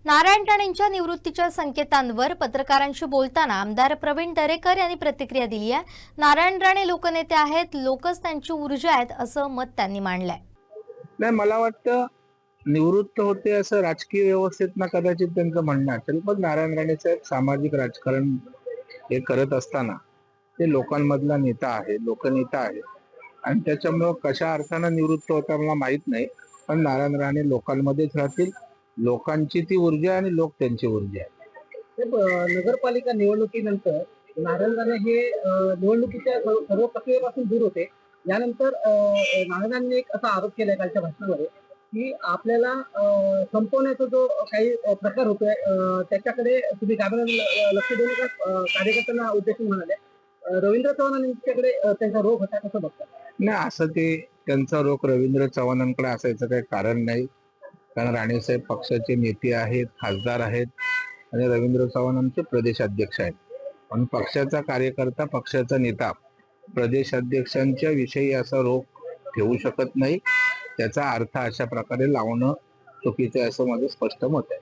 नारायण राणेंच्या निवृत्तीच्या संकेतांवर पत्रकारांशी बोलताना आमदार प्रवीण दरेकर यांनी प्रतिक्रिया दिली आहे। नारायण राणे लोकनेते आहेत, लोकच त्यांची ऊर्जा आहेत असं मत त्यांनी मांडलंय। नाही, मला वाटतं निवृत्त होते असं राजकीय व्यवस्थेत कदाचित त्यांचं म्हणणं असेल, पण नारायण राणे साहेब सामाजिक राजकारण हे करत असताना ते लोकांमधला नेता आहे, लोकनेता आहे आणि त्याच्यामुळं कशा अर्थानं निवृत्त होता मला माहित नाही, पण नारायण राणे लोकांमध्येच राहतील। लोकांची ती ऊर्जा आणि लोक त्यांची ऊर्जा आहे। नगरपालिका निवडणुकीनंतर नारायण राणे हे निवडणुकीच्या सर्व प्रक्रियेपासून दूर होते। यानंतर नारायणांनी एक असा आरोप केलाय कालच्या भाषणामध्ये की आपल्याला संपवण्याचा जो काही प्रकार होतोय त्याच्याकडे तुम्ही गांभीर्याने लक्ष देऊ नका, कार्यकर्त्यांना उद्देशून म्हणाले। रवींद्र चव्हाण यांच्याकडे त्यांचा रोग होता, कसं बघता? नाही, असं ते त्यांचा रोख रवींद्र चव्हाणांकडे असायचं काही कारण नाही, कारण राणेसाहेब पक्षाचे नेते आहेत, खासदार आहेत आणि रवींद्र चव्हाण आमचे प्रदेशाध्यक्ष आहेत। पण पक्षाचा कार्यकर्ता, पक्षाचा नेता प्रदेशाध्यक्षांच्या विषयी असा रोख ठेवू शकत नाही। त्याचा अर्थ अशा प्रकारे लावणं चुकीचं आहे असं माझं स्पष्ट मत आहे।